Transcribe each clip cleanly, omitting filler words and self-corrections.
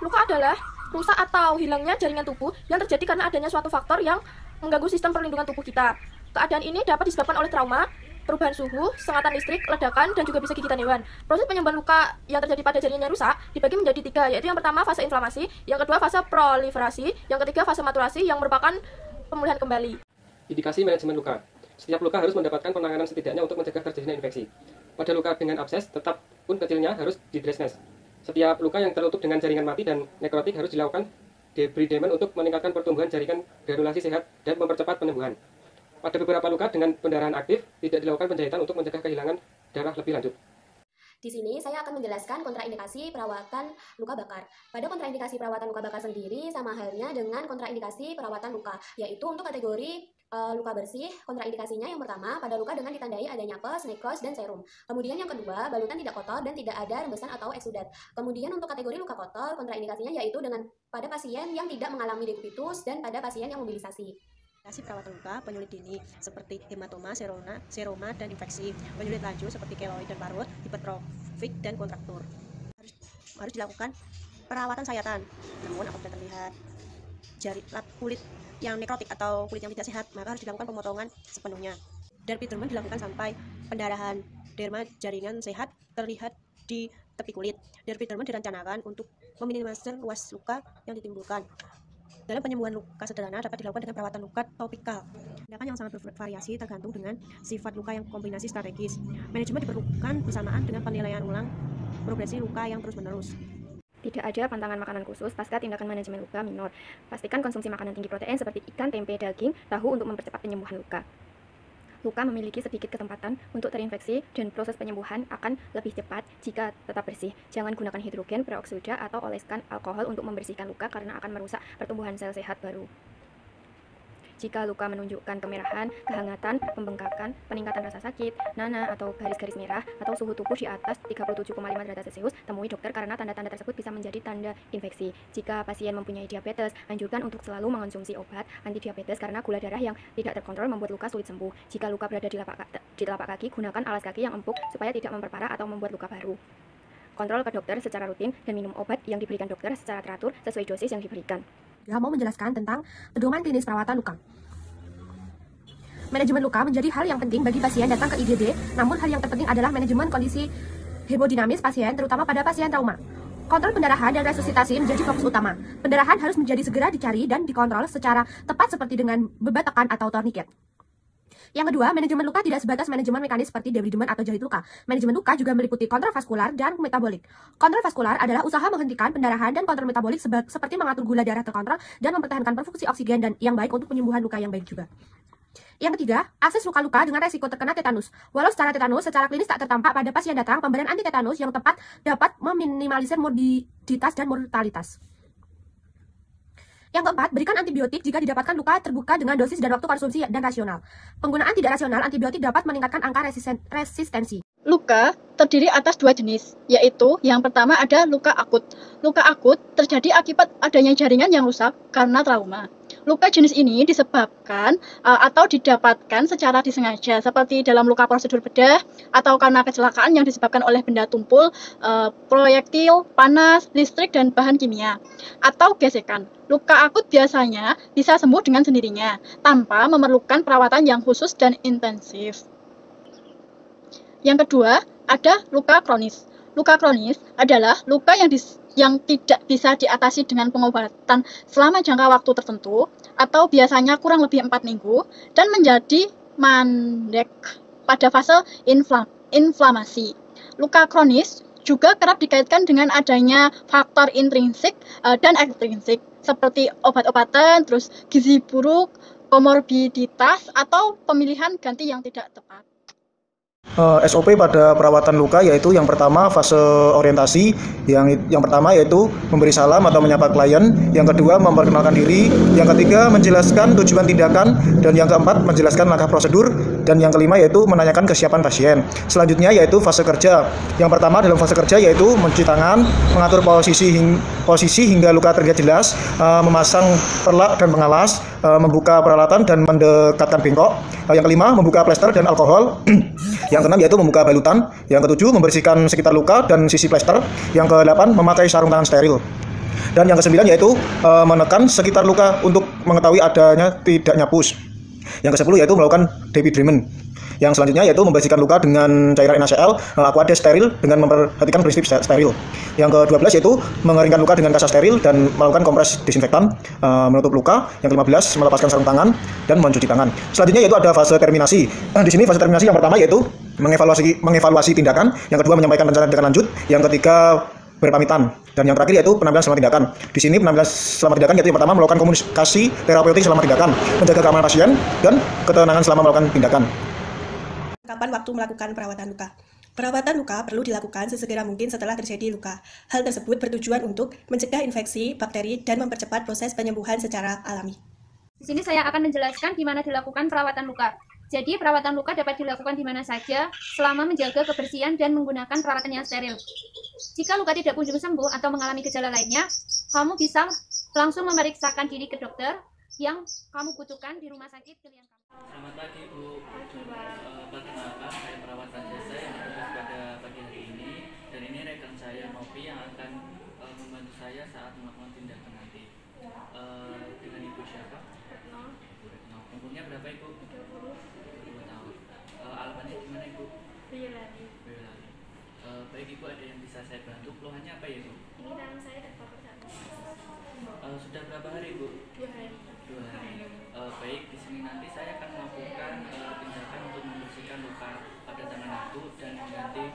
Luka adalah rusak atau hilangnya jaringan tubuh yang terjadi karena adanya suatu faktor yang mengganggu sistem perlindungan tubuh kita. Keadaan ini dapat disebabkan oleh trauma, perubahan suhu, sengatan listrik, ledakan, dan juga bisa gigitan hewan. Proses penyembuhan luka yang terjadi pada jaringan yang rusak dibagi menjadi 3, yaitu yang pertama fase inflamasi, yang kedua fase proliferasi, yang ketiga fase maturasi yang merupakan pemulihan kembali. Indikasi manajemen luka. Setiap luka harus mendapatkan penanganan setidaknya untuk mencegah terjadinya infeksi. Pada luka dengan abses, tetap pun kecilnya harus didresnes. Setiap luka yang tertutup dengan jaringan mati dan nekrotik harus dilakukan debridement untuk meningkatkan pertumbuhan jaringan granulasi sehat dan mempercepat penyembuhan. Pada beberapa luka dengan pendarahan aktif, tidak dilakukan penjahitan untuk mencegah kehilangan darah lebih lanjut. Di sini saya akan menjelaskan kontraindikasi perawatan luka bakar. Pada kontraindikasi perawatan luka bakar sendiri sama halnya dengan kontraindikasi perawatan luka, yaitu untuk kategori luka bersih. Kontraindikasinya yang pertama pada luka dengan ditandai adanya apes, nekros, dan serum. Kemudian yang kedua, balutan tidak kotor dan tidak ada rembesan atau eksudat. Kemudian untuk kategori luka kotor, kontraindikasinya yaitu dengan pada pasien yang tidak mengalami dekubitus dan pada pasien yang mobilisasi. Perawatan luka penyulit dini seperti hematoma, seroma, dan infeksi. Penyulit lanjut seperti keloid dan parut, hipertrofik, dan kontraktur. Harus dilakukan perawatan sayatan. Namun apabila terlihat kulit yang nekrotik atau kulit yang tidak sehat, maka harus dilakukan pemotongan sepenuhnya. Dermatitis dilakukan sampai pendarahan derma jaringan sehat terlihat di tepi kulit. Dermatitis direncanakan untuk meminimalisir luas luka yang ditimbulkan. Dalam penyembuhan luka sederhana dapat dilakukan dengan perawatan luka topikal. Tindakan yang sangat bervariasi tergantung dengan sifat luka yang kombinasi strategis. Manajemen diperlukan bersamaan dengan penilaian ulang progresi luka yang terus-menerus. Tidak ada pantangan makanan khusus pasca tindakan manajemen luka minor. Pastikan konsumsi makanan tinggi protein seperti ikan, tempe, daging, tahu untuk mempercepat penyembuhan luka. Luka memiliki sedikit kesempatan untuk terinfeksi dan proses penyembuhan akan lebih cepat jika tetap bersih. Jangan gunakan hidrogen peroksida atau oleskan alkohol untuk membersihkan luka karena akan merusak pertumbuhan sel sehat baru. Jika luka menunjukkan kemerahan, kehangatan, pembengkakan, peningkatan rasa sakit, nanah atau garis-garis merah, atau suhu tubuh di atas 37,5 derajat Celcius, temui dokter karena tanda-tanda tersebut bisa menjadi tanda infeksi. Jika pasien mempunyai diabetes, anjurkan untuk selalu mengonsumsi obat antidiabetes karena gula darah yang tidak terkontrol membuat luka sulit sembuh. Jika luka berada di telapak kaki, gunakan alas kaki yang empuk supaya tidak memperparah atau membuat luka baru. Kontrol ke dokter secara rutin dan minum obat yang diberikan dokter secara teratur sesuai dosis yang diberikan. Mau menjelaskan tentang pedoman klinis perawatan luka. Manajemen luka menjadi hal yang penting bagi pasien datang ke IGD, namun hal yang terpenting adalah manajemen kondisi hemodinamis pasien, terutama pada pasien trauma. Kontrol pendarahan dan resusitasi menjadi fokus utama. Pendarahan harus menjadi segera dicari dan dikontrol secara tepat seperti dengan bebat tekan atau tourniquet. Yang kedua, manajemen luka tidak sebatas manajemen mekanis seperti debridement atau jahit luka. Manajemen luka juga meliputi kontrol vaskular dan metabolik. Kontrol vaskular adalah usaha menghentikan pendarahan dan kontrol metabolik seperti mengatur gula darah terkontrol dan mempertahankan perfungsi oksigen dan yang baik untuk penyembuhan luka yang baik juga. Yang ketiga, akses luka-luka dengan resiko terkena tetanus. Walau secara tetanus secara klinis tak tertampak pada pasien datang, pemberian anti tetanus yang tepat dapat meminimalisir morbiditas dan mortalitas. Yang keempat, berikan antibiotik jika didapatkan luka terbuka dengan dosis dan waktu konsumsi dan rasional. Penggunaan tidak rasional antibiotik dapat meningkatkan angka resistensi. Luka terdiri atas 2 jenis, yaitu yang pertama ada luka akut. Luka akut terjadi akibat adanya jaringan yang rusak karena trauma. Luka jenis ini disebabkan atau didapatkan secara disengaja, seperti dalam luka prosedur bedah atau karena kecelakaan yang disebabkan oleh benda tumpul, proyektil, panas, listrik, dan bahan kimia, atau gesekan. Luka akut biasanya bisa sembuh dengan sendirinya, tanpa memerlukan perawatan yang khusus dan intensif. Yang kedua, ada luka kronis. Luka kronis adalah luka yang tidak bisa diatasi dengan pengobatan selama jangka waktu tertentu, atau biasanya kurang lebih 4 minggu, dan menjadi mandek pada fase inflamasi. Luka kronis juga kerap dikaitkan dengan adanya faktor intrinsik dan ekstrinsik, seperti obat-obatan, terus gizi buruk, komorbiditas, atau pemilihan ganti yang tidak tepat. SOP pada perawatan luka yaitu yang pertama fase orientasi, yang pertama yaitu memberi salam atau menyapa klien, yang kedua memperkenalkan diri, yang ketiga menjelaskan tujuan tindakan, dan yang keempat menjelaskan langkah prosedur, dan yang kelima yaitu menanyakan kesiapan pasien. Selanjutnya yaitu fase kerja. Yang pertama dalam fase kerja yaitu mencuci tangan, mengatur posisi hingga luka terlihat jelas, memasang perlak dan pengalas, membuka peralatan dan mendekatkan bengkok. Yang kelima membuka plester dan alkohol. Yang keenam yaitu membuka balutan. Yang ketujuh membersihkan sekitar luka dan sisi plester. Yang kedelapan memakai sarung tangan steril. Dan yang ke-9 yaitu menekan sekitar luka untuk mengetahui adanya tidaknya pus. Yang ke-10 yaitu melakukan debridement. Yang selanjutnya yaitu membersihkan luka dengan cairan NaCl, aqueous steril dengan memperhatikan prinsip steril. Yang ke-12 yaitu mengeringkan luka dengan kasa steril dan melakukan kompres desinfektan, menutup luka. Yang ke-15 melepaskan sarung tangan dan mencuci tangan. Selanjutnya yaitu ada fase terminasi. Di sini fase terminasi yang pertama yaitu mengevaluasi tindakan, yang kedua menyampaikan rencana tindakan lanjut, yang ketiga berpamitan, dan yang terakhir yaitu penampilan selama tindakan. Di sini penampilan selama tindakan yaitu yang pertama melakukan komunikasi terapeutik selama tindakan, menjaga keamanan pasien dan ketenangan selama melakukan tindakan. Kapan waktu melakukan perawatan luka? Perawatan luka perlu dilakukan sesegera mungkin setelah terjadi luka. Hal tersebut bertujuan untuk mencegah infeksi, bakteri, dan mempercepat proses penyembuhan secara alami. Di sini saya akan menjelaskan di mana dilakukan perawatan luka. Jadi, perawatan luka dapat dilakukan di mana saja selama menjaga kebersihan dan menggunakan peralatan yang steril. Jika luka tidak kunjung sembuh atau mengalami gejala lainnya, kamu bisa langsung memeriksakan diri ke dokter yang kamu butuhkan di rumah sakit pilihan kamu. Selamat pagi Bu. Perkenalkan, saya perawat jasa yang bertugas pada pagi hari ini, dan ini rekan saya Novi yang akan membantu saya saat melakukan tindakan nanti. Dengan Ibu siapa? Retno. Umurnya berapa Ibu? 2 tahun. Alamatnya di mana Ibu? Boyolali. Baik Ibu, ada yang bisa saya bantu? Keluhannya apa ya Ibu? Ini tangan saya terpapar satu. Sudah berapa hari Ibu? 2 hari. 2 hari. Baik, di sini nanti saya akan melakukan tindakan untuk membersihkan luka pada tangan Ibu dan mengganti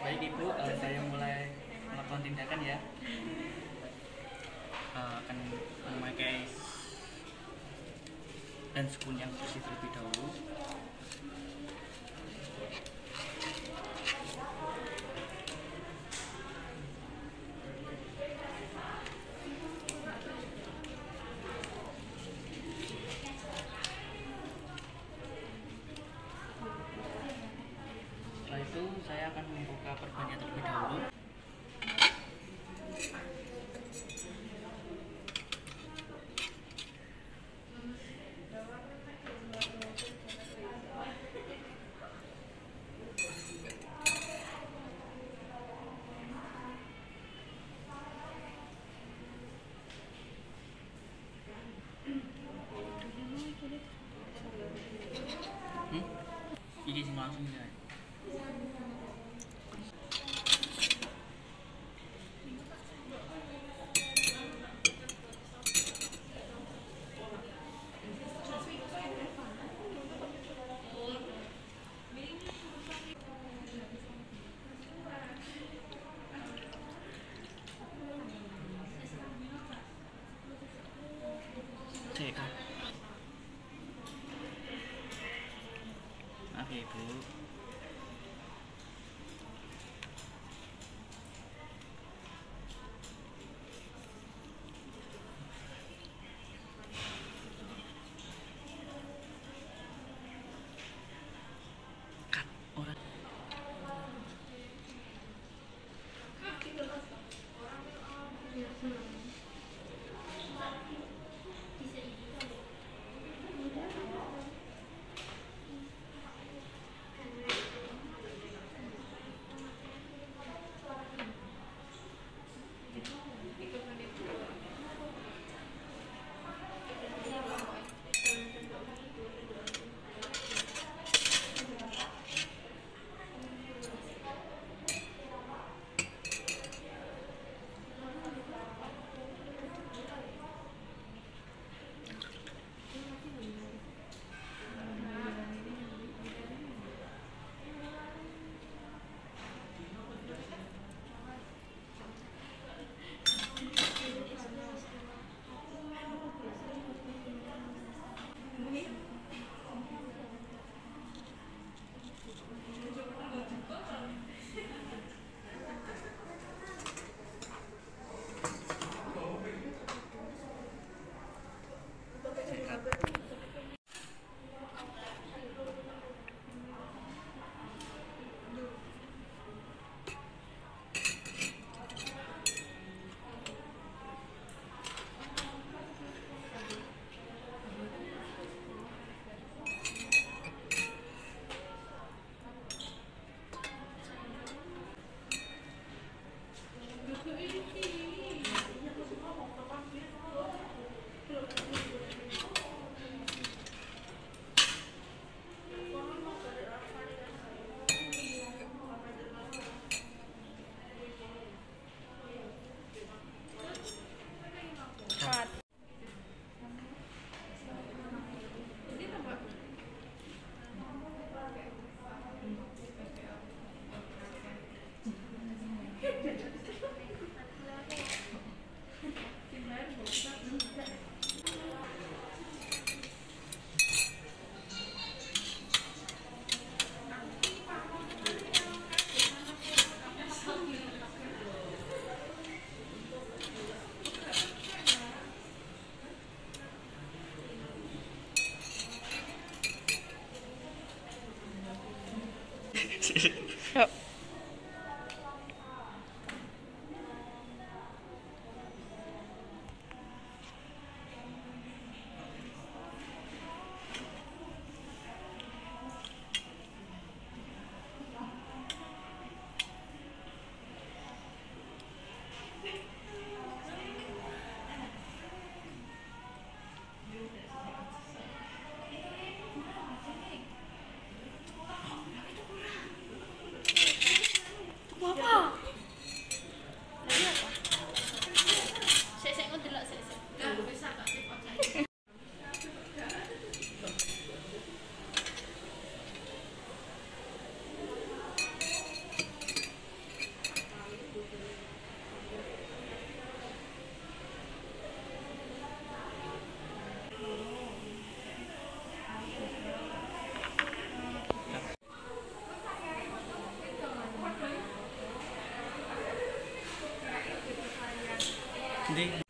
baik Ibu, saya mulai melakukan tindakan ya. Akan memakai dan spoon yang bersih terlebih dahulu. Setelah itu saya akan membuka perbannya terlebih dahulu. Ini langsung ya. Cek. Oke, Bu. Yuk. Hindi.